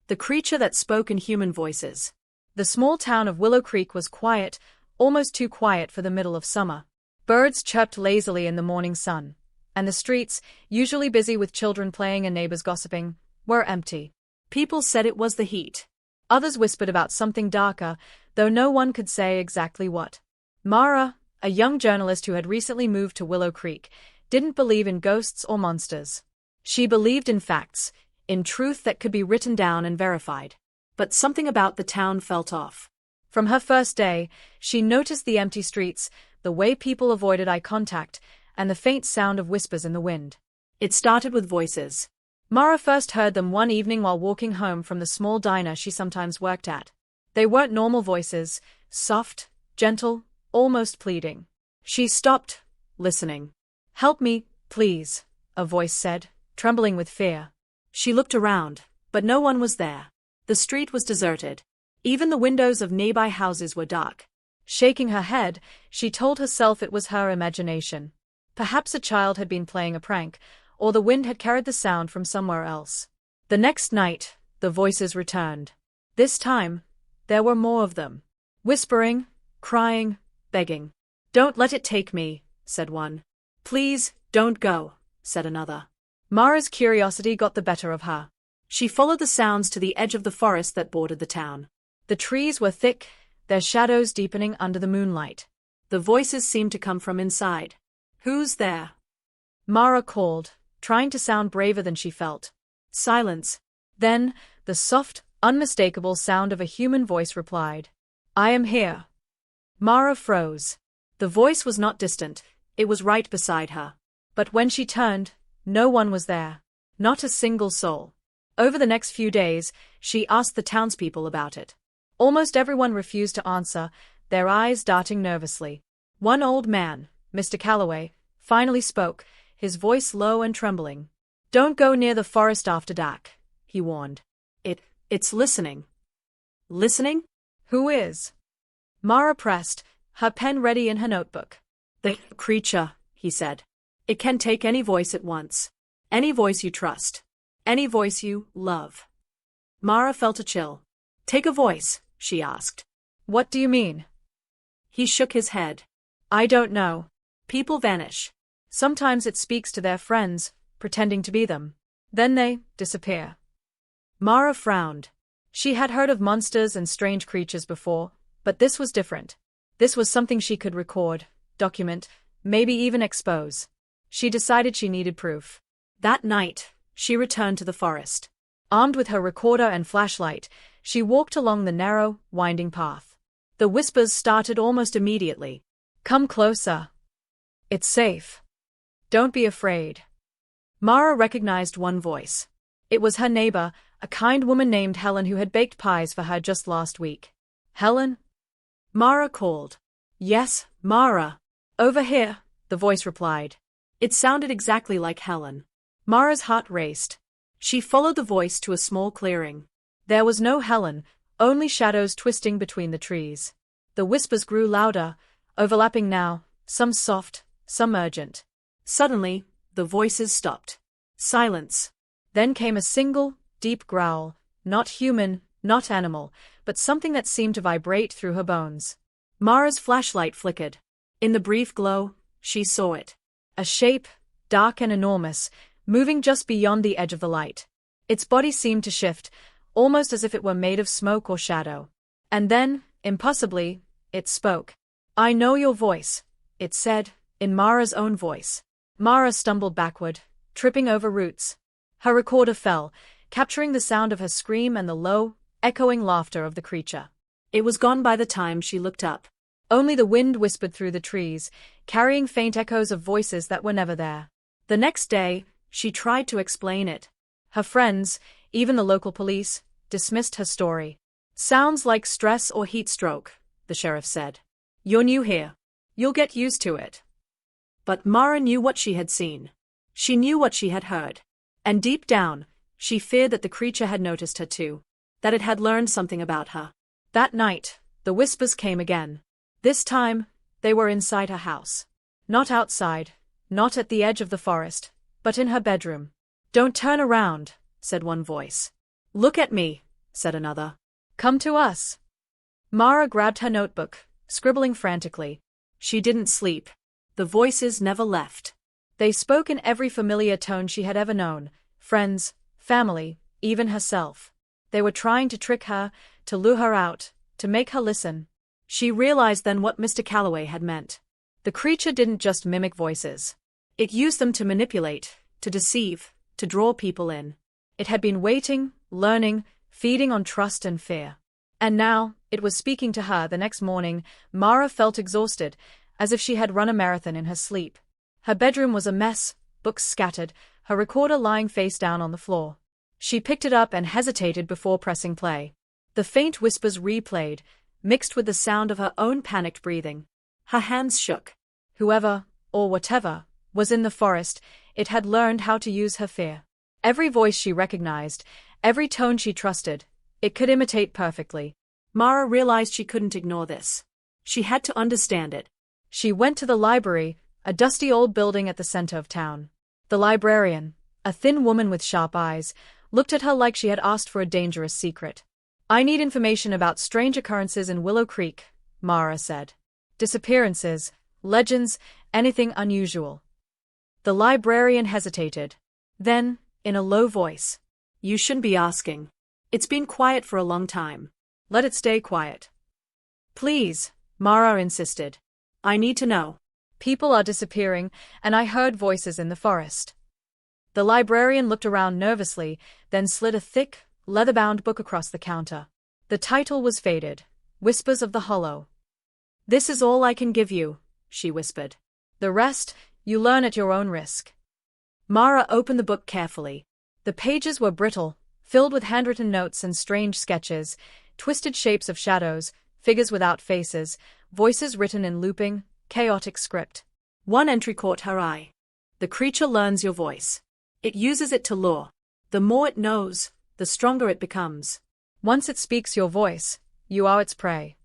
The creature that spoke in human voices. The small town of Willow Creek was quiet, almost too quiet for the middle of summer. Birds chirped lazily in the morning sun, and the streets, usually busy with children playing and neighbors gossiping, were empty. People said it was the heat. Others whispered about something darker, though no one could say exactly what. Mara, a young journalist who had recently moved to Willow Creek, didn't believe in ghosts or monsters. She believed in facts, in truth that could be written down and verified. But something about the town felt off. From her first day, she noticed the empty streets, the way people avoided eye contact, and the faint sound of whispers in the wind. It started with voices. Mara first heard them one evening while walking home from the small diner she sometimes worked at. They weren't normal voices, soft, gentle, almost pleading. She stopped, listening. "Help me, please," a voice said, trembling with fear. She looked around, but no one was there. The street was deserted. Even the windows of nearby houses were dark. Shaking her head, she told herself it was her imagination. Perhaps a child had been playing a prank, or the wind had carried the sound from somewhere else. The next night, the voices returned. This time, there were more of them. Whispering, crying, begging. "Don't let it take me," said one. "Please, don't go," said another. Mara's curiosity got the better of her. She followed the sounds to the edge of the forest that bordered the town. The trees were thick, their shadows deepening under the moonlight. The voices seemed to come from inside. "Who's there?" Mara called, trying to sound braver than she felt. Silence. Then, the soft, unmistakable sound of a human voice replied. "I am here." Mara froze. The voice was not distant, it was right beside her. But when she turned, no one was there. Not a single soul. Over the next few days, she asked the townspeople about it. Almost everyone refused to answer, their eyes darting nervously. One old man, Mr. Calloway, finally spoke, his voice low and trembling. "Don't go near the forest after dark," he warned. It's listening." "Listening? Who is?" Mara pressed, her pen ready in her notebook. "The creature," he said. "It can take any voice at once. Any voice you trust. Any voice you love." Mara felt a chill. "Take a voice," she asked. "What do you mean?" He shook his head. "I don't know. People vanish. Sometimes it speaks to their friends, pretending to be them. Then they disappear." Mara frowned. She had heard of monsters and strange creatures before, but this was different. This was something she could record, document, maybe even expose. She decided she needed proof. That night, she returned to the forest. Armed with her recorder and flashlight, she walked along the narrow, winding path. The whispers started almost immediately. "Come closer. It's safe. Don't be afraid." Mara recognized one voice. It was her neighbor, a kind woman named Helen who had baked pies for her just last week. "Helen?" Mara called. "Yes, Mara. Over here," the voice replied. It sounded exactly like Helen. Mara's heart raced. She followed the voice to a small clearing. There was no Helen, only shadows twisting between the trees. The whispers grew louder, overlapping now, some soft, some urgent. Suddenly, the voices stopped. Silence. Then came a single, deep growl, not human, not animal, but something that seemed to vibrate through her bones. Mara's flashlight flickered. In the brief glow, she saw it. A shape, dark and enormous, moving just beyond the edge of the light. Its body seemed to shift, almost as if it were made of smoke or shadow. And then, impossibly, it spoke. "I know your voice," it said, in Mara's own voice. Mara stumbled backward, tripping over roots. Her recorder fell, capturing the sound of her scream and the low, echoing laughter of the creature. It was gone by the time she looked up. Only the wind whispered through the trees, carrying faint echoes of voices that were never there. The next day, she tried to explain it. Her friends, even the local police, dismissed her story. "Sounds like stress or heat stroke," the sheriff said. "You're new here. You'll get used to it." But Mara knew what she had seen. She knew what she had heard. And deep down, she feared that the creature had noticed her too, that it had learned something about her. That night, the whispers came again. This time, they were inside her house. Not outside, not at the edge of the forest, but in her bedroom. "Don't turn around," said one voice. "Look at me," said another. Come to us. Mara grabbed her notebook, scribbling frantically. She didn't sleep. The voices never left. They spoke in every familiar tone she had ever known: friends, family, even herself. They were trying to trick her, to lure her out, to make her listen. She realized then what Mr. Calloway had meant. The creature didn't just mimic voices. It used them to manipulate, to deceive, to draw people in. It had been waiting, learning, feeding on trust and fear. And now, it was speaking to her. The next morning, Mara felt exhausted, as if she had run a marathon in her sleep. Her bedroom was a mess, books scattered, her recorder lying face down on the floor. She picked it up and hesitated before pressing play. The faint whispers replayed, mixed with the sound of her own panicked breathing. Her hands shook. Whoever, or whatever, was in the forest, it had learned how to use her fear. Every voice she recognized, every tone she trusted, it could imitate perfectly. Mara realized she couldn't ignore this. She had to understand it. She went to the library, a dusty old building at the center of town. The librarian, a thin woman with sharp eyes, looked at her like she had asked for a dangerous secret. I need information about strange occurrences in Willow Creek, Mara said. Disappearances, legends, anything unusual. The librarian hesitated. Then, in a low voice, you shouldn't be asking. It's been quiet for a long time. Let it stay quiet. Please, Mara insisted. I need to know. People are disappearing, and I heard voices in the forest. The librarian looked around nervously, then slid a thick, leather-bound book across the counter. The title was faded, Whispers of the Hollow. This is all I can give you, she whispered. The rest, you learn at your own risk. Mara opened the book carefully. The pages were brittle, filled with handwritten notes and strange sketches, twisted shapes of shadows, figures without faces, voices written in looping, chaotic script. One entry caught her eye. The creature learns your voice. It uses it to lure. The more it knows, the stronger it becomes. Once it speaks your voice, you are its prey.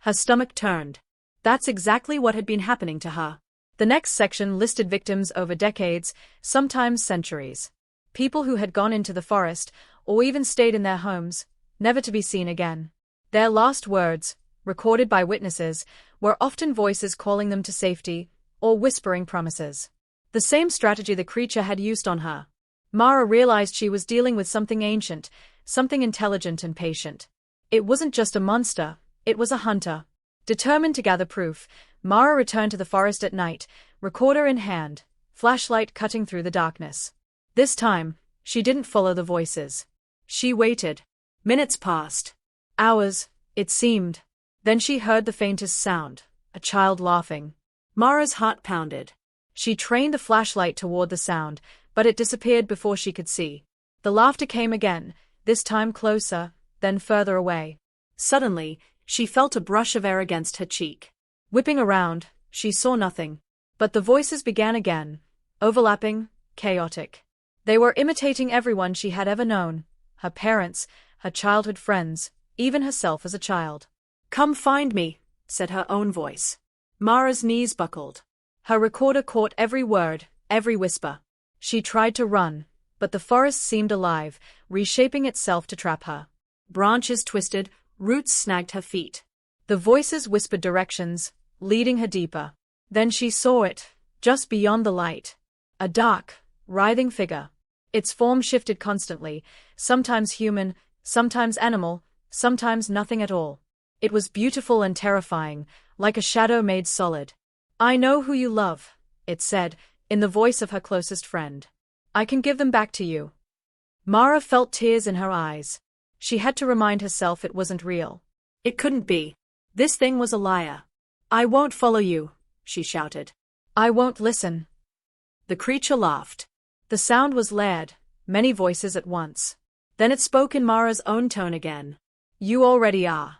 Her stomach turned. That's exactly what had been happening to her. The next section listed victims over decades, sometimes centuries. People who had gone into the forest, or even stayed in their homes, never to be seen again. Their last words, recorded by witnesses, were often voices calling them to safety, or whispering promises. The same strategy the creature had used on her. Mara realized she was dealing with something ancient, something intelligent and patient. It wasn't just a monster, it was a hunter. Determined to gather proof, Mara returned to the forest at night, recorder in hand, flashlight cutting through the darkness. This time, she didn't follow the voices. She waited. Minutes passed. Hours, it seemed. Then she heard the faintest sound, a child laughing. Mara's heart pounded. She trained the flashlight toward the sound, but it disappeared before she could see. The laughter came again, this time closer, then further away. Suddenly, she felt a brush of air against her cheek. Whipping around, she saw nothing. But the voices began again, overlapping, chaotic. They were imitating everyone she had ever known, her parents, her childhood friends, even herself as a child. Come find me, said her own voice. Mara's knees buckled. Her recorder caught every word, every whisper. She tried to run, but the forest seemed alive, reshaping itself to trap her. Branches twisted, roots snagged her feet. The voices whispered directions, leading her deeper. Then she saw it, just beyond the light. A dark, writhing figure. Its form shifted constantly, sometimes human, sometimes animal, sometimes nothing at all. It was beautiful and terrifying, like a shadow made solid. I know who you love, it said, in the voice of her closest friend. I can give them back to you. Mara felt tears in her eyes. She had to remind herself it wasn't real. It couldn't be. This thing was a liar. I won't follow you, she shouted. I won't listen. The creature laughed. The sound was layered, many voices at once. Then it spoke in Mara's own tone again. You already are.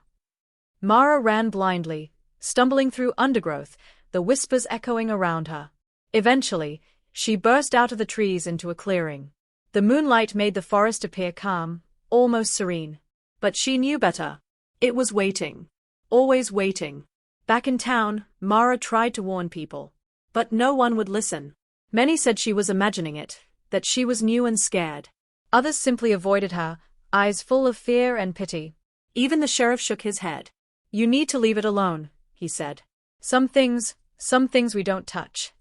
Mara ran blindly, stumbling through undergrowth, the whispers echoing around her. Eventually, she burst out of the trees into a clearing. The moonlight made the forest appear calm, almost serene. But she knew better. It was waiting. Always waiting. Back in town, Mara tried to warn people. But no one would listen. Many said she was imagining it, that she was new and scared. Others simply avoided her, eyes full of fear and pity. Even the sheriff shook his head. You need to leave it alone, he said. Some things we don't touch.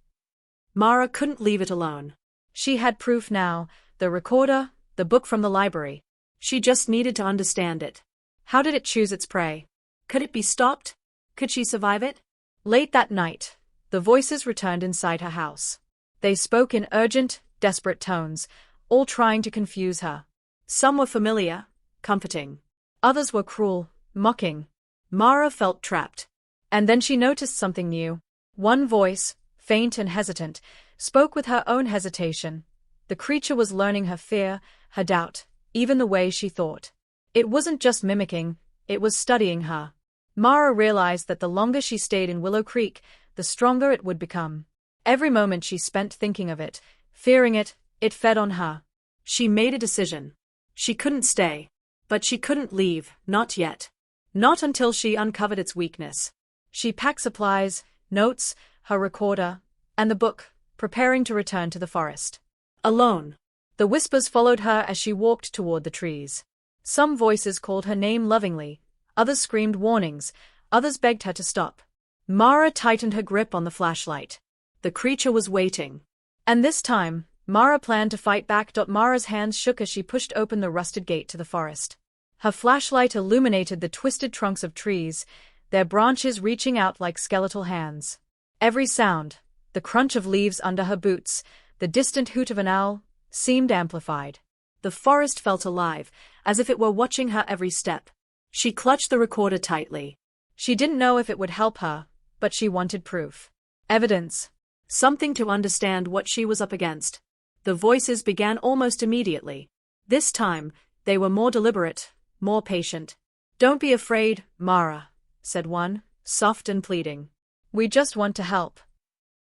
Mara couldn't leave it alone. She had proof now, the recorder, the book from the library. She just needed to understand it. How did it choose its prey? Could it be stopped? Could she survive it? Late that night, the voices returned inside her house. They spoke in urgent, desperate tones, all trying to confuse her. Some were familiar, comforting. Others were cruel, mocking. Mara felt trapped. And then she noticed something new. One voice, faint and hesitant, spoke with her own hesitation. The creature was learning her fear, her doubt, even the way she thought. It wasn't just mimicking, it was studying her. Mara realized that the longer she stayed in Willow Creek, the stronger it would become. Every moment she spent thinking of it, fearing it, it fed on her. She made a decision. She couldn't stay. But she couldn't leave, not yet. Not until she uncovered its weakness. She packed supplies, notes, her recorder, and the book, preparing to return to the forest. Alone. The whispers followed her as she walked toward the trees. Some voices called her name lovingly, others screamed warnings, others begged her to stop. Mara tightened her grip on the flashlight. The creature was waiting. And this time, Mara planned to fight back. Mara's hands shook as she pushed open the rusted gate to the forest. Her flashlight illuminated the twisted trunks of trees, their branches reaching out like skeletal hands. Every sound, the crunch of leaves under her boots, the distant hoot of an owl, seemed amplified. The forest felt alive, as if it were watching her every step. She clutched the recorder tightly. She didn't know if it would help her, but she wanted proof. Evidence. Something to understand what she was up against. The voices began almost immediately. This time, they were more deliberate, more patient. Don't be afraid, Mara, said one, soft and pleading. We just want to help.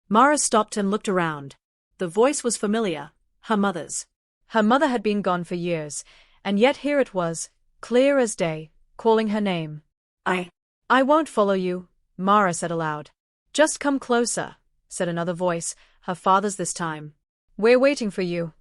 Mara stopped and looked around. The voice was familiar, her mother's. Her mother had been gone for years, and yet here it was, clear as day, calling her name. I won't follow you, Mara said aloud. Just come closer, said another voice, her father's this time. We're waiting for you.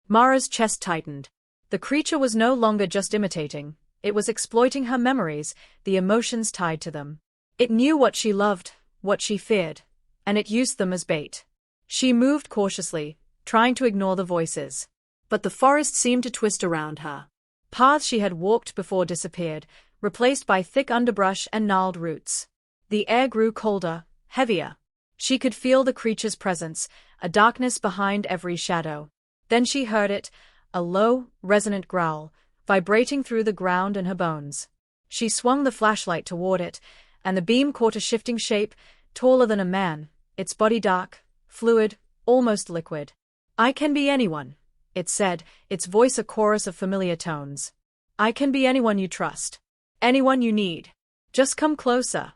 Mara's chest tightened. The creature was no longer just imitating, it was exploiting her memories, the emotions tied to them. It knew what she loved, what she feared, and it used them as bait. She moved cautiously, trying to ignore the voices. But the forest seemed to twist around her. Paths she had walked before disappeared, replaced by thick underbrush and gnarled roots. The air grew colder, heavier. She could feel the creature's presence, a darkness behind every shadow. Then she heard it, a low, resonant growl, vibrating through the ground in her bones. She swung the flashlight toward it, and the beam caught a shifting shape, taller than a man, its body dark, fluid, almost liquid. I can be anyone, it said, its voice a chorus of familiar tones. I can be anyone you trust. Anyone you need. Just come closer.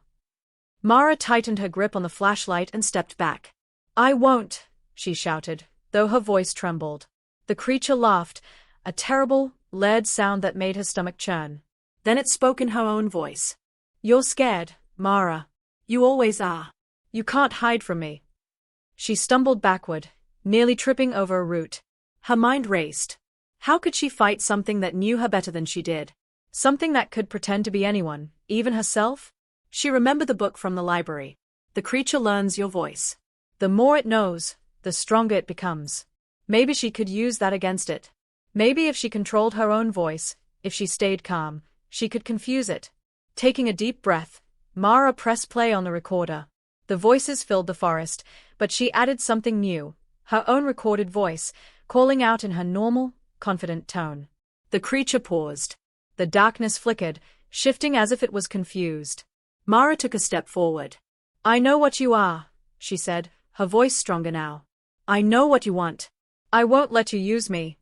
Mara tightened her grip on the flashlight and stepped back. I won't, she shouted, though her voice trembled. The creature laughed, a terrible, layered sound that made her stomach churn. Then it spoke in her own voice. You're scared, Mara. You always are. You can't hide from me. She stumbled backward, nearly tripping over a root. Her mind raced. How could she fight something that knew her better than she did? Something that could pretend to be anyone, even herself? She remembered the book from the library. The creature learns your voice. The more it knows, the stronger it becomes. Maybe she could use that against it. Maybe if she controlled her own voice, if she stayed calm, she could confuse it. Taking a deep breath, Mara pressed play on the recorder. The voices filled the forest, but she added something new, her own recorded voice, calling out in her normal, confident tone. The creature paused. The darkness flickered, shifting as if it was confused. Mara took a step forward. I know what you are, she said, her voice stronger now. I know what you want. I won't let you use me.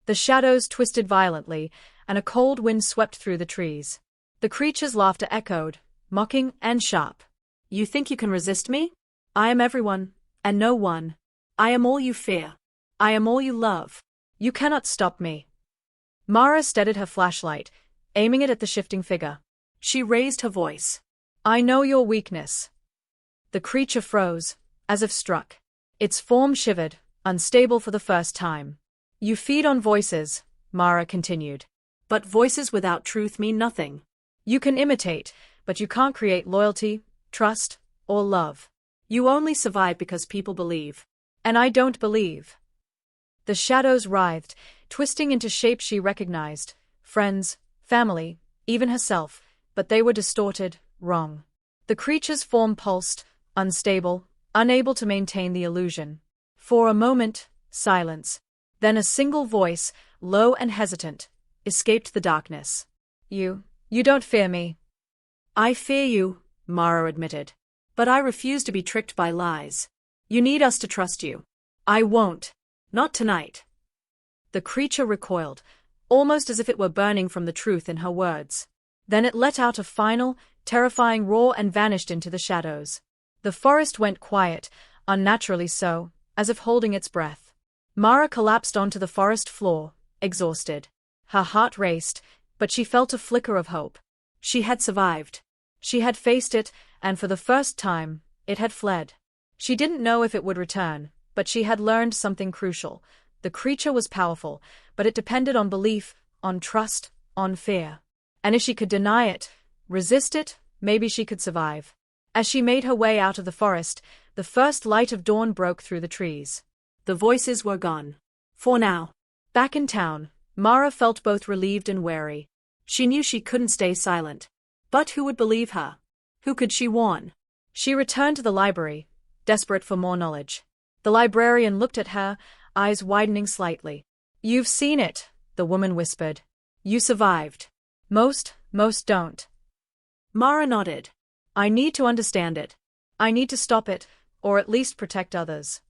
The shadows twisted violently, and a cold wind swept through the trees. The creature's laughter echoed, mocking and sharp. You think you can resist me? I am everyone, and no one. I am all you fear. I am all you love. You cannot stop me. Mara steadied her flashlight, aiming it at the shifting figure. She raised her voice. I know your weakness. The creature froze, as if struck. Its form shivered, unstable for the first time. You feed on voices, Mara continued. But voices without truth mean nothing. You can imitate, but you can't create loyalty, trust, or love. You only survive because people believe. And I don't believe. The shadows writhed, twisting into shapes she recognized. Friends, family, even herself, but they were distorted, wrong. The creature's form pulsed, unstable, unable to maintain the illusion. For a moment, silence. Then a single voice, low and hesitant, escaped the darkness. You don't fear me. I fear you, Mara admitted. But I refuse to be tricked by lies. You need us to trust you. I won't. Not tonight. The creature recoiled, almost as if it were burning from the truth in her words. Then it let out a final, terrifying roar and vanished into the shadows. The forest went quiet, unnaturally so, as if holding its breath. Mara collapsed onto the forest floor, exhausted. Her heart raced, but she felt a flicker of hope. She had survived. She had faced it, and for the first time, it had fled. She didn't know if it would return, but she had learned something crucial. The creature was powerful, but it depended on belief, on trust, on fear. And if she could deny it, resist it, maybe she could survive. As she made her way out of the forest, the first light of dawn broke through the trees. The voices were gone. For now. Back in town, Mara felt both relieved and wary. She knew she couldn't stay silent. But who would believe her? Who could she warn? She returned to the library, desperate for more knowledge. The librarian looked at her, eyes widening slightly. You've seen it, the woman whispered. You survived. Most don't. Mara nodded. I need to understand it. I need to stop it, or at least protect others.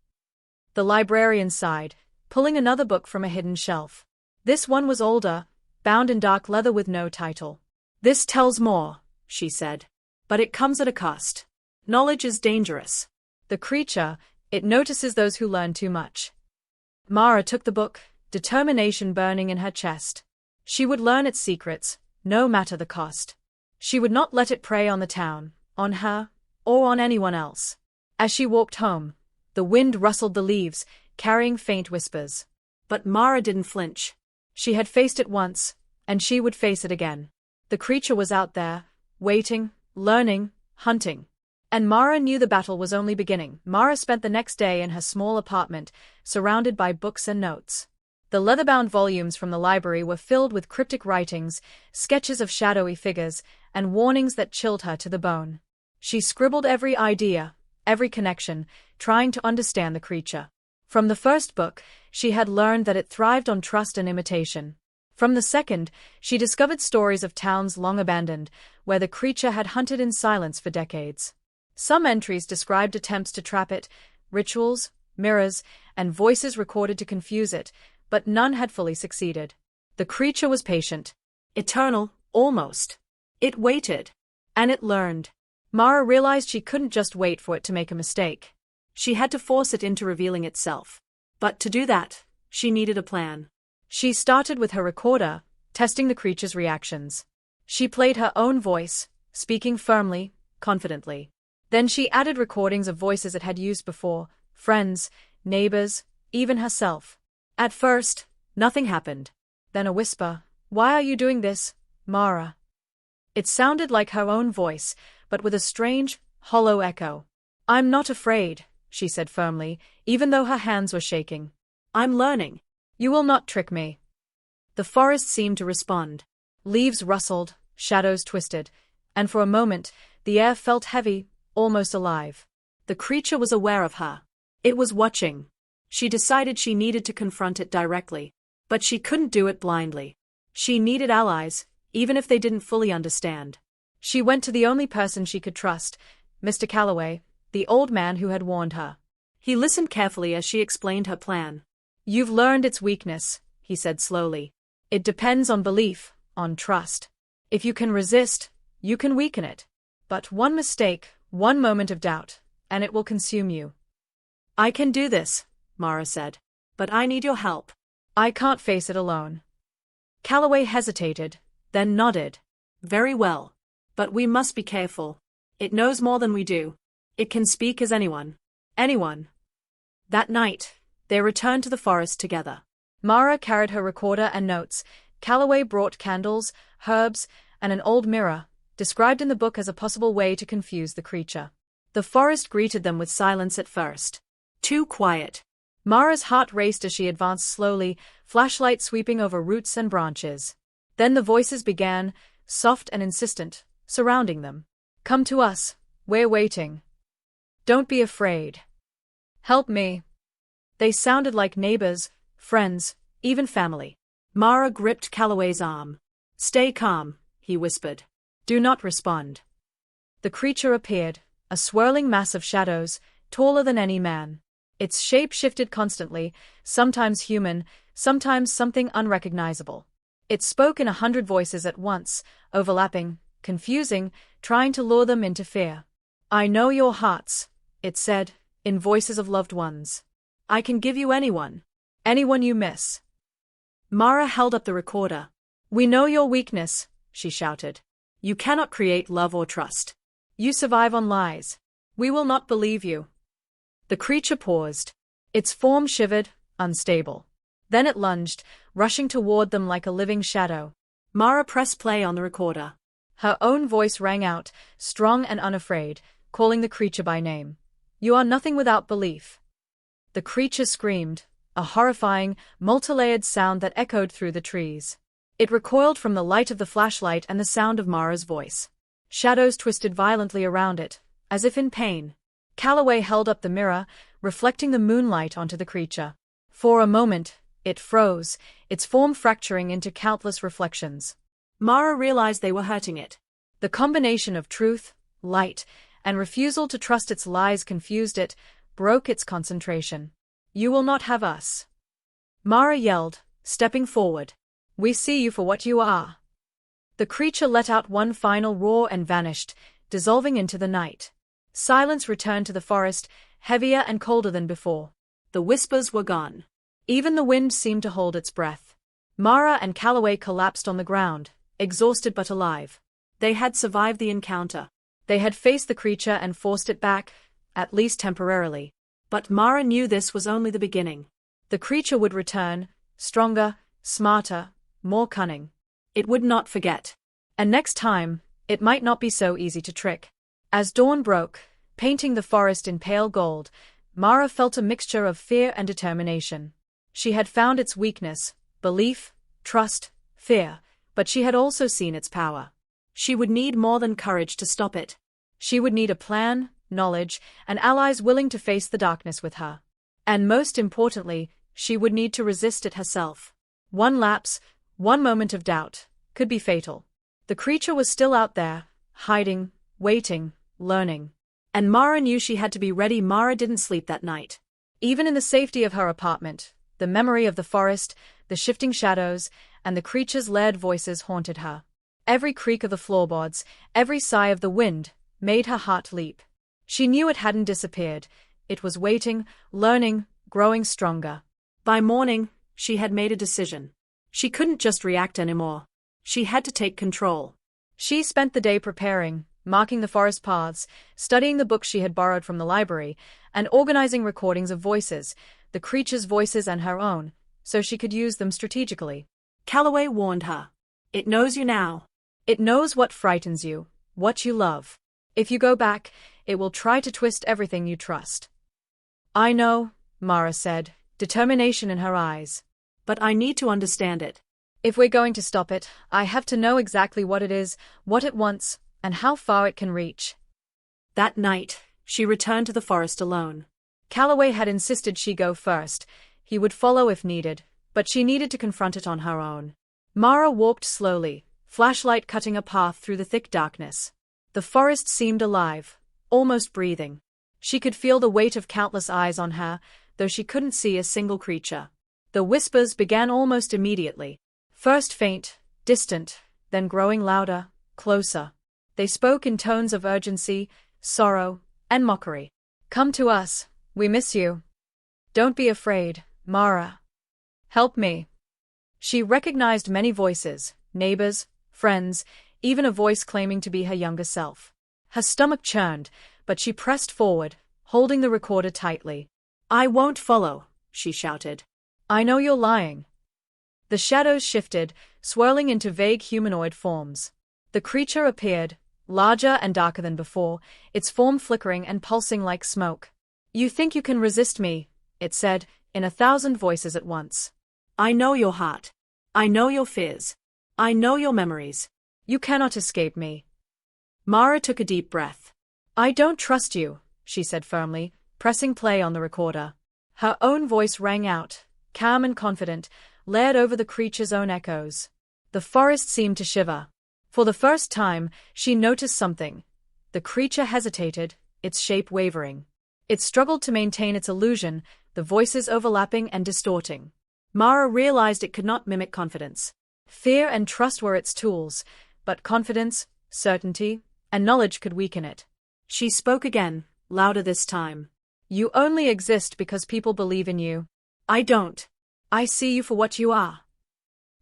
The librarian sighed, pulling another book from a hidden shelf. This one was older, bound in dark leather with no title. This tells more, she said. But it comes at a cost. Knowledge is dangerous. The creature, it notices those who learn too much. Mara took the book, determination burning in her chest. She would learn its secrets, no matter the cost. She would not let it prey on the town, on her, or on anyone else. As she walked home, the wind rustled the leaves, carrying faint whispers. But Mara didn't flinch. She had faced it once, and she would face it again. The creature was out there, waiting, learning, hunting. And Mara knew the battle was only beginning. Mara spent the next day in her small apartment, surrounded by books and notes. The leather-bound volumes from the library were filled with cryptic writings, sketches of shadowy figures, and warnings that chilled her to the bone. She scribbled every idea, every connection, trying to understand the creature. From the first book, she had learned that it thrived on trust and imitation. From the second, she discovered stories of towns long abandoned, where the creature had hunted in silence for decades. Some entries described attempts to trap it, rituals, mirrors, and voices recorded to confuse it, but none had fully succeeded. The creature was patient. Eternal, almost. It waited. And it learned. Mara realized she couldn't just wait for it to make a mistake. She had to force it into revealing itself. But to do that, she needed a plan. She started with her recorder, testing the creature's reactions. She played her own voice, speaking firmly, confidently. Then she added recordings of voices it had used before, friends, neighbors, even herself. At first, nothing happened. Then a whisper, "Why are you doing this, Mara?" It sounded like her own voice, but with a strange, hollow echo. "I'm not afraid," she said firmly, even though her hands were shaking. "I'm learning." "You will not trick me." The forest seemed to respond. Leaves rustled, shadows twisted, and for a moment, the air felt heavy, almost alive. The creature was aware of her. It was watching. She decided she needed to confront it directly. But she couldn't do it blindly. She needed allies, even if they didn't fully understand. She went to the only person she could trust, Mr. Calloway, the old man who had warned her. He listened carefully as she explained her plan. "You've learned its weakness," he said slowly. "It depends on belief, on trust. If you can resist, you can weaken it. But one mistake, one moment of doubt, and it will consume you." "I can do this," Mara said. "But I need your help." "I can't face it alone." Calloway hesitated, then nodded. "Very well. But we must be careful. It knows more than we do. It can speak as anyone." Anyone. That night, they returned to the forest together. Mara carried her recorder and notes, Calloway brought candles, herbs, and an old mirror, described in the book as a possible way to confuse the creature. The forest greeted them with silence at first. Too quiet. Mara's heart raced as she advanced slowly, flashlight sweeping over roots and branches. Then the voices began, soft and insistent, surrounding them. Come to us, we're waiting. Don't be afraid. Help me. They sounded like neighbors, friends, even family. Mara gripped Calloway's arm. Stay calm, he whispered. Do not respond. The creature appeared, a swirling mass of shadows, taller than any man. Its shape shifted constantly, sometimes human, sometimes something unrecognizable. It spoke in 100 voices at once, overlapping, confusing, trying to lure them into fear. I know your hearts, it said, in voices of loved ones. I can give you anyone you miss. Mara held up the recorder. We know your weakness, she shouted. You cannot create love or trust. You survive on lies. We will not believe you. The creature paused. Its form shivered, unstable. Then it lunged, rushing toward them like a living shadow. Mara pressed play on the recorder. Her own voice rang out, strong and unafraid, calling the creature by name. You are nothing without belief. The creature screamed, a horrifying, multi-layered sound that echoed through the trees. It recoiled from the light of the flashlight and the sound of Mara's voice. Shadows twisted violently around it, as if in pain. Calloway held up the mirror, reflecting the moonlight onto the creature. For a moment, it froze, its form fracturing into countless reflections. Mara realized they were hurting it. The combination of truth, light, and refusal to trust its lies confused it, broke its concentration. You will not have us. Mara yelled, stepping forward. We see you for what you are. The creature let out one final roar and vanished, dissolving into the night. Silence returned to the forest, heavier and colder than before. The whispers were gone. Even the wind seemed to hold its breath. Mara and Calloway collapsed on the ground, exhausted but alive. They had survived the encounter. They had faced the creature and forced it back, at least temporarily. But Mara knew this was only the beginning. The creature would return, stronger, smarter, more cunning. It would not forget. And next time, it might not be so easy to trick. As dawn broke, painting the forest in pale gold, Mara felt a mixture of fear and determination. She had found its weakness, belief, trust, fear, but she had also seen its power. She would need more than courage to stop it. She would need a plan, knowledge, and allies willing to face the darkness with her. And most importantly, she would need to resist it herself. One lapse, one moment of doubt, could be fatal. The creature was still out there, hiding, waiting, learning. And Mara knew she had to be ready. Mara didn't sleep that night. Even in the safety of her apartment, the memory of the forest, the shifting shadows, and the creature's layered voices haunted her. Every creak of the floorboards, every sigh of the wind, made her heart leap. She knew it hadn't disappeared. It was waiting, learning, growing stronger. By morning, she had made a decision. She couldn't just react anymore. She had to take control. She spent the day preparing, marking the forest paths, studying the books she had borrowed from the library, and organizing recordings of voices, the creature's voices and her own, so she could use them strategically. Calloway warned her. It knows you now. It knows what frightens you, what you love. If you go back, it will try to twist everything you trust. I know, Mara said, determination in her eyes. But I need to understand it. If we're going to stop it, I have to know exactly what it is, what it wants, and how far it can reach. That night, she returned to the forest alone. Calloway had insisted she go first. He would follow if needed, but she needed to confront it on her own. Mara walked slowly, flashlight cutting a path through the thick darkness. The forest seemed alive, almost breathing. She could feel the weight of countless eyes on her, though she couldn't see a single creature. The whispers began almost immediately. First faint, distant, then growing louder, closer. They spoke in tones of urgency, sorrow, and mockery. Come to us, we miss you. Don't be afraid, Mara. Help me. She recognized many voices, neighbors, friends, even a voice claiming to be her younger self. Her stomach churned, but she pressed forward, holding the recorder tightly. I won't follow, she shouted. I know you're lying. The shadows shifted, swirling into vague humanoid forms. The creature appeared, larger and darker than before, its form flickering and pulsing like smoke. "You think you can resist me," it said, in 1,000 voices at once. "I know your heart. I know your fears. I know your memories. You cannot escape me." Mara took a deep breath. "I don't trust you," she said firmly, pressing play on the recorder. Her own voice rang out, calm and confident, layered over the creature's own echoes. The forest seemed to shiver. For the first time, she noticed something. The creature hesitated, its shape wavering. It struggled to maintain its illusion, the voices overlapping and distorting. Mara realized it could not mimic confidence. Fear and trust were its tools, but confidence, certainty, and knowledge could weaken it. She spoke again, louder this time. "You only exist because people believe in you." "I don't. "I see you for what you are."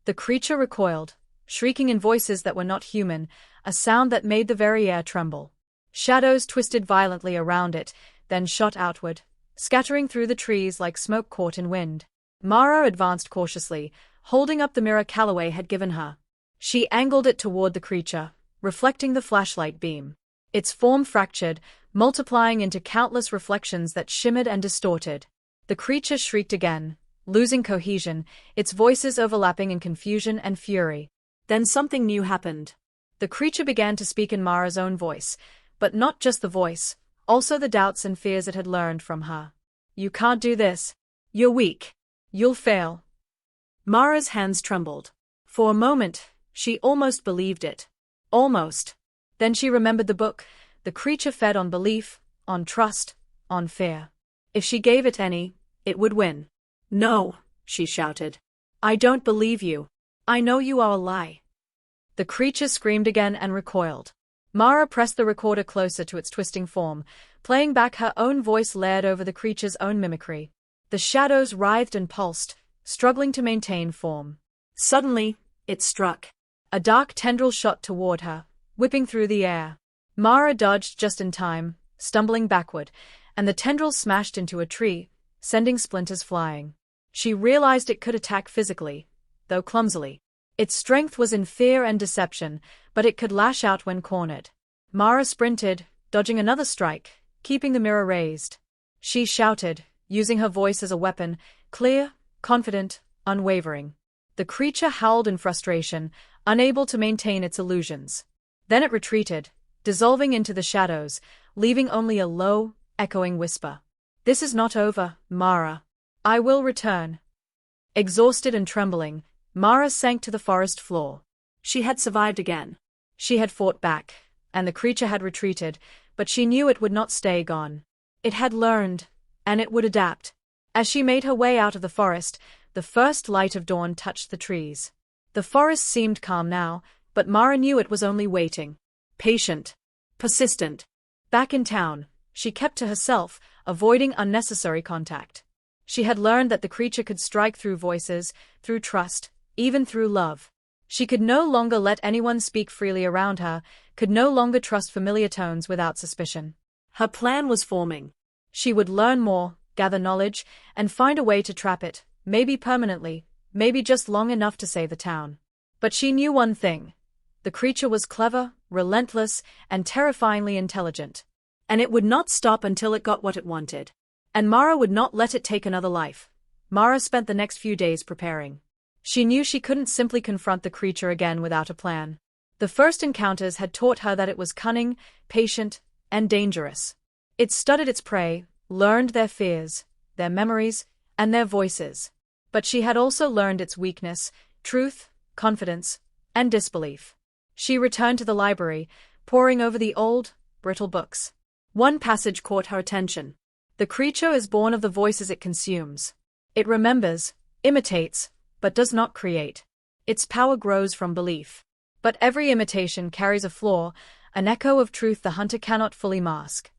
The creature recoiled, shrieking in voices that were not human, a sound that made the very air tremble. Shadows twisted violently around it, then shot outward, scattering through the trees like smoke caught in wind. Mara advanced cautiously, holding up the mirror Calloway had given her. She angled it toward the creature, reflecting the flashlight beam. Its form fractured, multiplying into countless reflections that shimmered and distorted. The creature shrieked again, losing cohesion, its voices overlapping in confusion and fury. Then something new happened. The creature began to speak in Mara's own voice, but not just the voice, also the doubts and fears it had learned from her. "You can't do this. You're weak. You'll fail." Mara's hands trembled. For a moment, she almost believed it. Almost. Then she remembered the book. The creature fed on belief, on trust, on fear. If she gave it any, it would win. "No," she shouted. "I don't believe you. I know you are a lie." The creature screamed again and recoiled. Mara pressed the recorder closer to its twisting form, playing back her own voice layered over the creature's own mimicry. The shadows writhed and pulsed, struggling to maintain form. Suddenly, it struck. A dark tendril shot toward her, whipping through the air. Mara dodged just in time, stumbling backward, and the tendril smashed into a tree, sending splinters flying. She realized it could attack physically, though clumsily. Its strength was in fear and deception, but it could lash out when cornered. Mara sprinted, dodging another strike, keeping the mirror raised. She shouted, using her voice as a weapon, clear, confident, unwavering. The creature howled in frustration, unable to maintain its illusions. Then it retreated, dissolving into the shadows, leaving only a low, echoing whisper. "This is not over, Mara. I will return." Exhausted and trembling, Mara sank to the forest floor. She had survived again. She had fought back, and the creature had retreated, but she knew it would not stay gone. It had learned, and it would adapt. As she made her way out of the forest, the first light of dawn touched the trees. The forest seemed calm now, but Mara knew it was only waiting. Patient. Persistent. Back in town, she kept to herself, avoiding unnecessary contact. She had learned that the creature could strike through voices, through trust, even through love. She could no longer let anyone speak freely around her, could no longer trust familiar tones without suspicion. Her plan was forming. She would learn more, gather knowledge, and find a way to trap it, maybe permanently, maybe just long enough to save the town. But she knew one thing. The creature was clever, relentless, and terrifyingly intelligent. And it would not stop until it got what it wanted. And Mara would not let it take another life. Mara spent the next few days preparing. She knew she couldn't simply confront the creature again without a plan. The first encounters had taught her that it was cunning, patient, and dangerous. It studied its prey, learned their fears, their memories, and their voices. But she had also learned its weakness, truth, confidence, and disbelief. She returned to the library, poring over the old, brittle books. One passage caught her attention. The creature is born of the voices it consumes. It remembers, imitates, but does not create. Its power grows from belief. But every imitation carries a flaw, an echo of truth the hunter cannot fully mask.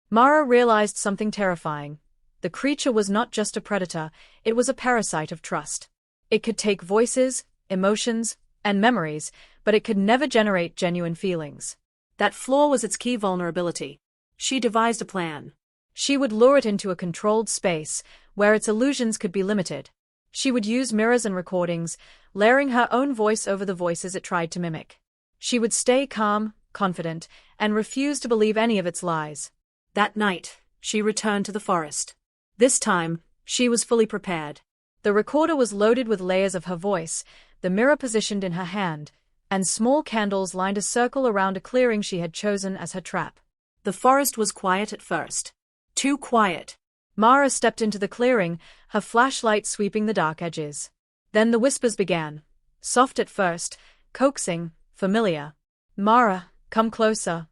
Mara realized something terrifying. The creature was not just a predator, it was a parasite of trust. It could take voices, emotions, and memories, but it could never generate genuine feelings. That flaw was its key vulnerability. She devised a plan. She would lure it into a controlled space, where its illusions could be limited. She would use mirrors and recordings, layering her own voice over the voices it tried to mimic. She would stay calm, confident, and refuse to believe any of its lies. That night, she returned to the forest. This time, she was fully prepared. The recorder was loaded with layers of her voice, the mirror positioned in her hand, and small candles lined a circle around a clearing she had chosen as her trap. The forest was quiet at first. Too quiet. Mara stepped into the clearing, her flashlight sweeping the dark edges. Then the whispers began. Soft at first, coaxing, familiar. Mara, come closer.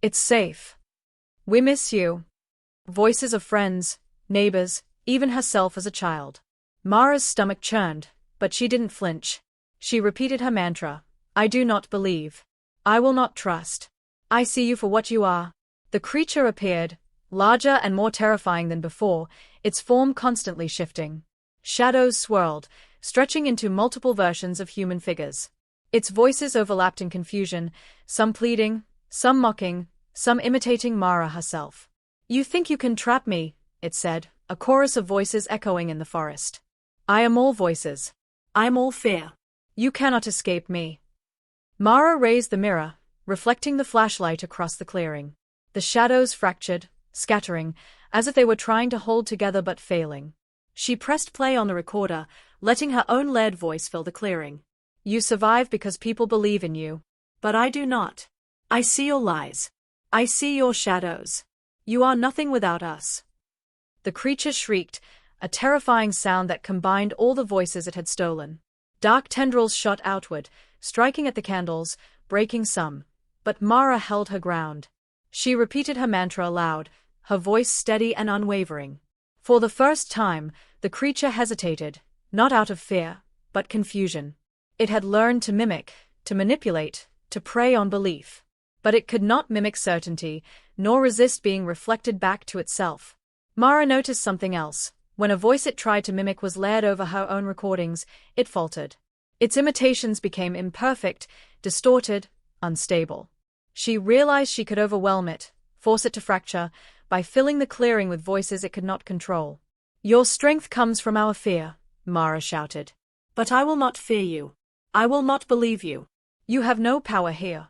It's safe. We miss you. Voices of friends, neighbors, even herself as a child. Mara's stomach churned, but she didn't flinch. She repeated her mantra. I do not believe. I will not trust. I see you for what you are. The creature appeared, larger and more terrifying than before, its form constantly shifting. Shadows swirled, stretching into multiple versions of human figures. Its voices overlapped in confusion, some pleading, some mocking, some imitating Mara herself. You think you can trap me, it said, a chorus of voices echoing in the forest. I am all voices. I am all fear. You cannot escape me. Mara raised the mirror, reflecting the flashlight across the clearing. The shadows fractured, scattering, as if they were trying to hold together but failing. She pressed play on the recorder, letting her own layered voice fill the clearing. You survive because people believe in you. But I do not. I see your lies. I see your shadows. You are nothing without us. The creature shrieked, a terrifying sound that combined all the voices it had stolen. Dark tendrils shot outward, striking at the candles, breaking some. But Mara held her ground. She repeated her mantra aloud, her voice steady and unwavering. For the first time, the creature hesitated, not out of fear, but confusion. It had learned to mimic, to manipulate, to prey on belief. But it could not mimic certainty, nor resist being reflected back to itself. Mara noticed something else. When a voice it tried to mimic was layered over her own recordings, it faltered. Its imitations became imperfect, distorted, unstable. She realized she could overwhelm it, force it to fracture, by filling the clearing with voices it could not control. Your strength comes from our fear, Mara shouted. But I will not fear you. I will not believe you. You have no power here.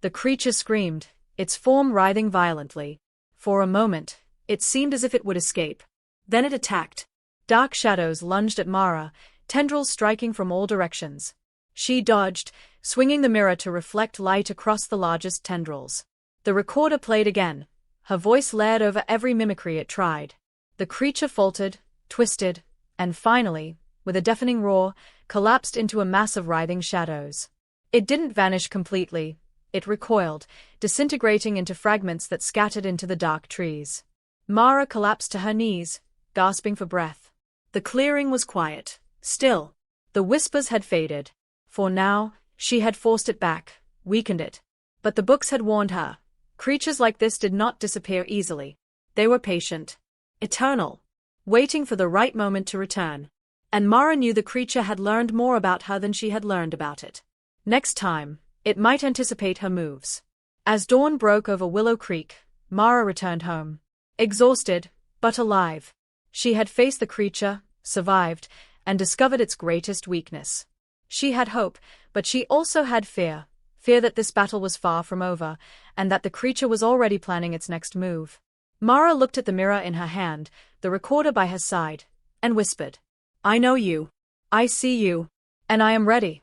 The creature screamed, its form writhing violently. For a moment, it seemed as if it would escape. Then it attacked. Dark shadows lunged at Mara, tendrils striking from all directions. She dodged, swinging the mirror to reflect light across the largest tendrils. The recorder played again, her voice layered over every mimicry it tried. The creature faltered, twisted, and finally, with a deafening roar, collapsed into a mass of writhing shadows. It didn't vanish completely. It recoiled, disintegrating into fragments that scattered into the dark trees. Mara collapsed to her knees, gasping for breath. The clearing was quiet, still. The whispers had faded. For now, she had forced it back, weakened it. But the books had warned her. Creatures like this did not disappear easily. They were patient, eternal, waiting for the right moment to return. And Mara knew the creature had learned more about her than she had learned about it. Next time, it might anticipate her moves. As dawn broke over Willow Creek, Mara returned home. Exhausted, but alive. She had faced the creature, survived, and discovered its greatest weakness. She had hope, but she also had fear. Fear that this battle was far from over, and that the creature was already planning its next move. Mara looked at the mirror in her hand, the recorder by her side, and whispered, I know you. I see you. And I am ready.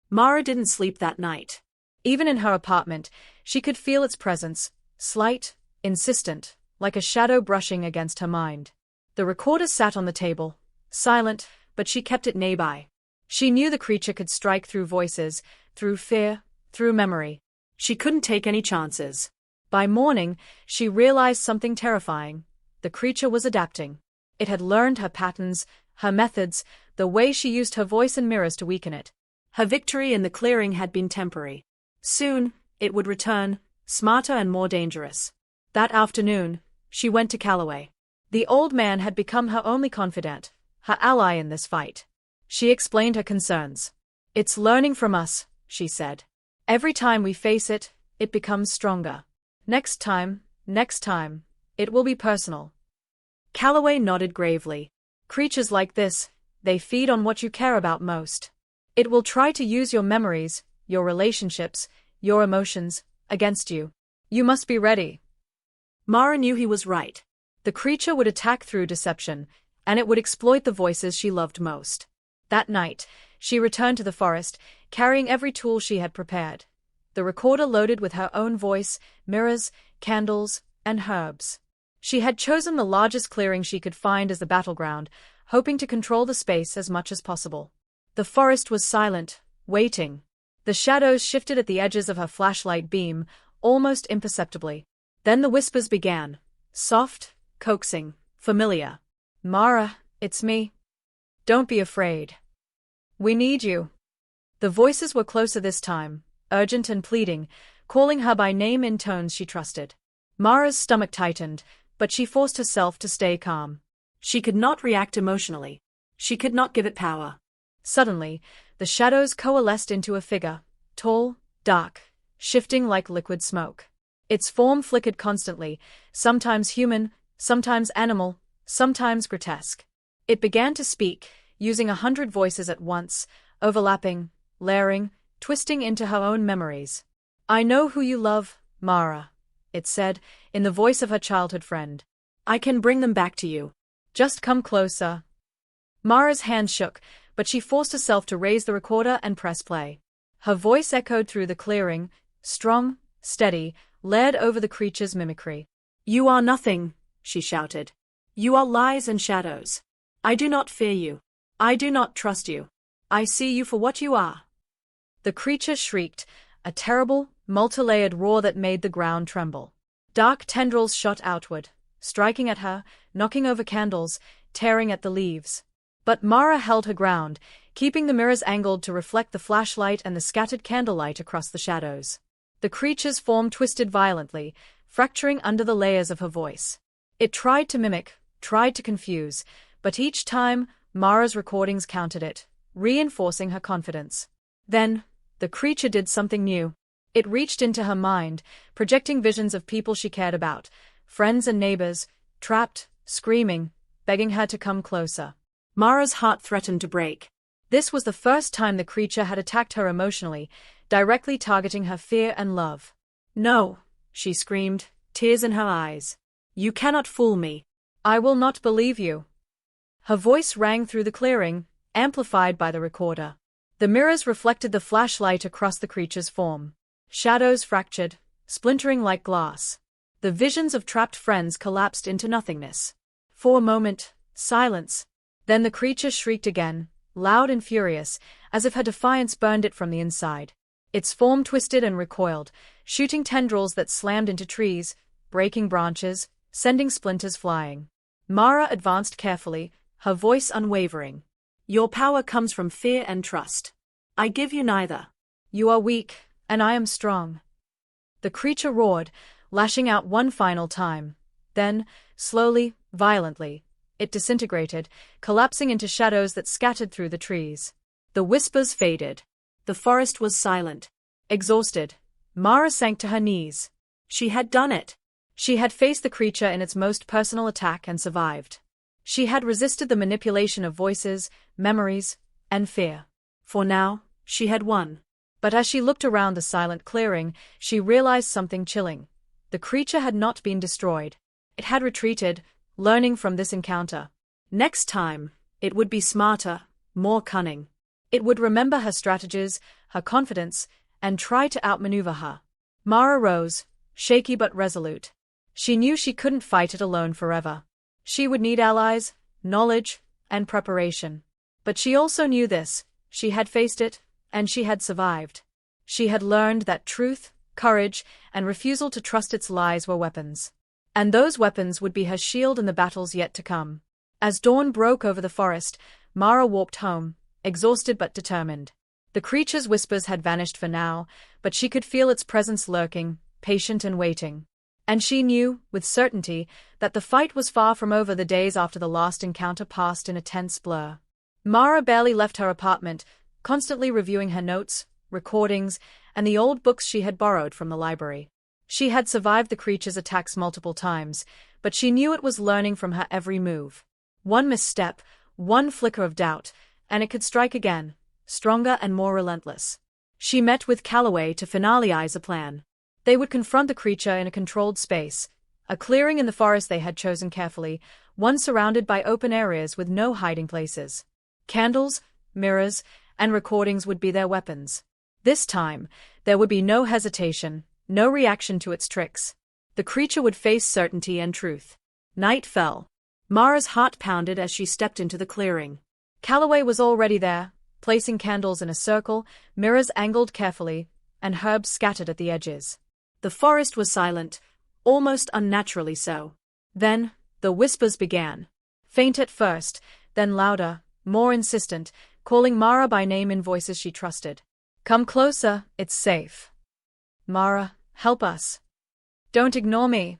Mara didn't sleep that night. Even in her apartment, she could feel its presence, slight, insistent, like a shadow brushing against her mind. The recorder sat on the table, silent, but she kept it nearby. She knew the creature could strike through voices, through fear, through memory. She couldn't take any chances. By morning, she realized something terrifying. The creature was adapting. It had learned her patterns, her methods, the way she used her voice and mirrors to weaken it. Her victory in the clearing had been temporary. Soon, it would return, smarter and more dangerous. That afternoon, she went to Calloway. The old man had become her only confidant, her ally in this fight. She explained her concerns. It's learning from us, she said. Every time we face it, it becomes stronger. Next time, it will be personal. Calloway nodded gravely. Creatures like this, They feed on what you care about most. It will try to use your memories, your relationships, your emotions, against you. You must be ready. Mara knew he was right. The creature would attack through deception, and it would exploit the voices she loved most. That night, she returned to the forest, carrying every tool she had prepared. The recorder loaded with her own voice, mirrors, candles, and herbs. She had chosen the largest clearing she could find as the battleground, hoping to control the space as much as possible. The forest was silent, waiting. The shadows shifted at the edges of her flashlight beam, almost imperceptibly. Then the whispers began. Soft, coaxing, familiar. Mara, it's me. Don't be afraid. We need you. The voices were closer this time, urgent and pleading, calling her by name in tones she trusted. Mara's stomach tightened, but she forced herself to stay calm. She could not react emotionally. She could not give it power. Suddenly, the shadows coalesced into a figure, tall, dark, shifting like liquid smoke. Its form flickered constantly, sometimes human, sometimes animal, sometimes grotesque. It began to speak, using 100 voices at once, overlapping, layering, twisting into her own memories. I know who you love, Mara, it said, in the voice of her childhood friend. I can bring them back to you. Just come closer. Mara's hand shook, but she forced herself to raise the recorder and press play. Her voice echoed through the clearing, strong, steady, layered over the creature's mimicry. You are nothing, she shouted. You are lies and shadows. I do not fear you. I do not trust you. I see you for what you are. The creature shrieked, a terrible, multi-layered roar that made the ground tremble. Dark tendrils shot outward, striking at her, knocking over candles, tearing at the leaves. But Mara held her ground, keeping the mirrors angled to reflect the flashlight and the scattered candlelight across the shadows. The creature's form twisted violently, fracturing under the layers of her voice. It tried to mimic, tried to confuse, but each time, Mara's recordings countered it, reinforcing her confidence. Then, the creature did something new. It reached into her mind, projecting visions of people she cared about, friends and neighbors, trapped, screaming, begging her to come closer. Mara's heart threatened to break. This was the first time the creature had attacked her emotionally, directly targeting her fear and love. No, she screamed, tears in her eyes. You cannot fool me. I will not believe you. Her voice rang through the clearing, amplified by the recorder. The mirrors reflected the flashlight across the creature's form. Shadows fractured, splintering like glass. The visions of trapped friends collapsed into nothingness. For a moment, silence. Then the creature shrieked again, loud and furious, as if her defiance burned it from the inside. Its form twisted and recoiled, shooting tendrils that slammed into trees, breaking branches, sending splinters flying. Mara advanced carefully, her voice unwavering. Your power comes from fear and trust. I give you neither. You are weak, and I am strong. The creature roared, lashing out one final time. Then, slowly, violently, it disintegrated, collapsing into shadows that scattered through the trees. The whispers faded. The forest was silent. Exhausted, Mara sank to her knees. She had done it. She had faced the creature in its most personal attack and survived. She had resisted the manipulation of voices, memories, and fear. For now, she had won. But as she looked around the silent clearing, she realized something chilling. The creature had not been destroyed. It had retreated, learning from this encounter. Next time, it would be smarter, more cunning. It would remember her strategies, her confidence, and try to outmaneuver her. Mara rose, shaky but resolute. She knew she couldn't fight it alone forever. She would need allies, knowledge, and preparation. But she also knew this: she had faced it, and she had survived. She had learned that truth, courage, and refusal to trust its lies were weapons. And those weapons would be her shield in the battles yet to come. As dawn broke over the forest, Mara walked home, exhausted but determined. The creature's whispers had vanished for now, but she could feel its presence lurking, patient and waiting. And she knew, with certainty, that the fight was far from over. The days after the last encounter passed in a tense blur. Mara barely left her apartment, constantly reviewing her notes, recordings, and the old books she had borrowed from the library. She had survived the creature's attacks multiple times, but she knew it was learning from her every move. One misstep, One flicker of doubt, and it could strike again, stronger and more relentless. She met with Calloway to finalize a plan. They would confront the creature in a controlled space, a clearing in the forest they had chosen carefully, one surrounded by open areas with no hiding places. Candles, mirrors, and recordings would be their weapons. This time, there would be no hesitation, no reaction to its tricks. The creature would face certainty and truth. Night fell. Mara's heart pounded as she stepped into the clearing. Calloway was already there, placing candles in a circle, mirrors angled carefully, and herbs scattered at the edges. The forest was silent, almost unnaturally so. Then, the whispers began. Faint at first, then louder, more insistent, calling Mara by name in voices she trusted. "Come closer, it's safe. Mara, help us. Don't ignore me."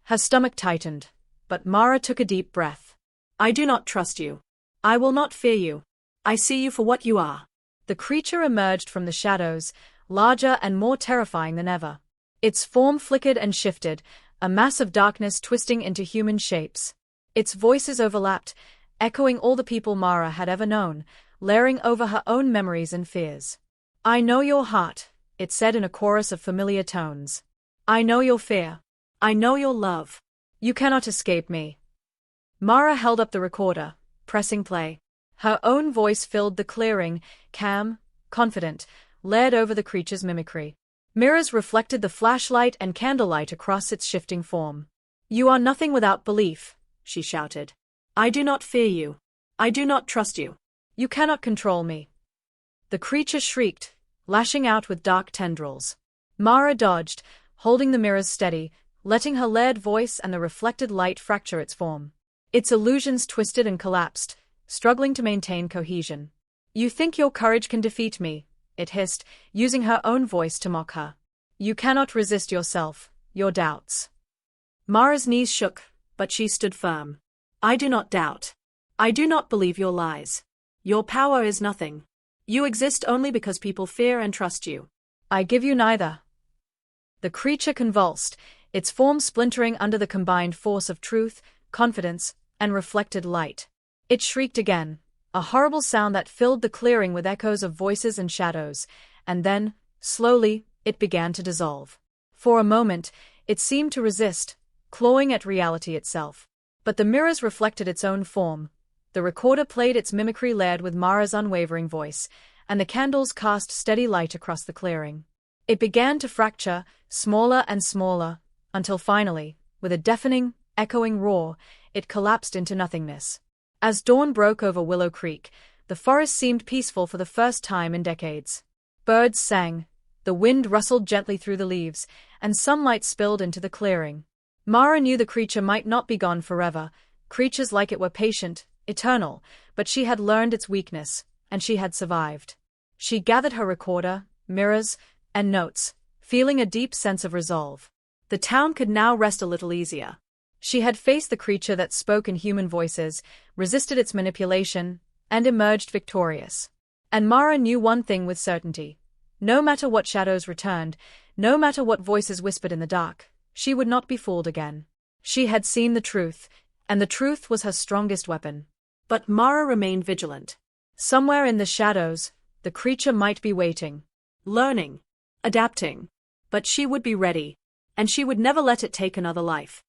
Her stomach tightened, but Mara took a deep breath. "I do not trust you. I will not fear you. I see you for what you are." The creature emerged from the shadows, larger and more terrifying than ever. Its form flickered and shifted, a mass of darkness twisting into human shapes. Its voices overlapped, echoing all the people Mara had ever known, layering over her own memories and fears. "I know your heart," it said in a chorus of familiar tones. "I know your fear. I know your love. You cannot escape me." Mara held up the recorder, pressing play. Her own voice filled the clearing, calm, confident, layered over the creature's mimicry. Mirrors reflected the flashlight and candlelight across its shifting form. "You are nothing without belief," she shouted. "I do not fear you. I do not trust you. You cannot control me." The creature shrieked, lashing out with dark tendrils. Mara dodged, holding the mirrors steady, letting her layered voice and the reflected light fracture its form. Its illusions twisted and collapsed, struggling to maintain cohesion. "You think your courage can defeat me," it hissed, using her own voice to mock her. "You cannot resist yourself, your doubts." Mara's knees shook, but she stood firm. "I do not doubt. I do not believe your lies. Your power is nothing. You exist only because people fear and trust you." "I give you neither." The creature convulsed, its form splintering under the combined force of truth, confidence, and reflected light. It shrieked again, a horrible sound that filled the clearing with echoes of voices and shadows, and then, slowly, it began to dissolve. For a moment, it seemed to resist, clawing at reality itself. But the mirrors reflected its own form. The recorder played its mimicry layered with Mara's unwavering voice, and the candles cast steady light across the clearing. It began to fracture, smaller and smaller, until finally, with a deafening, echoing roar, it collapsed into nothingness. As dawn broke over Willow Creek, the forest seemed peaceful for the first time in decades. Birds sang, the wind rustled gently through the leaves, and sunlight spilled into the clearing. Mara knew the creature might not be gone forever. Creatures like it were patient, eternal, but she had learned its weakness, and she had survived. She gathered her recorder, mirrors, and notes, feeling a deep sense of resolve. The town could now rest a little easier. She had faced the creature that spoke in human voices, resisted its manipulation, and emerged victorious. And Mara knew one thing with certainty. No matter what shadows returned, no matter what voices whispered in the dark, she would not be fooled again. She had seen the truth, and the truth was her strongest weapon. But Mara remained vigilant. Somewhere in the shadows, the creature might be waiting, learning, adapting. But she would be ready, and she would never let it take another life.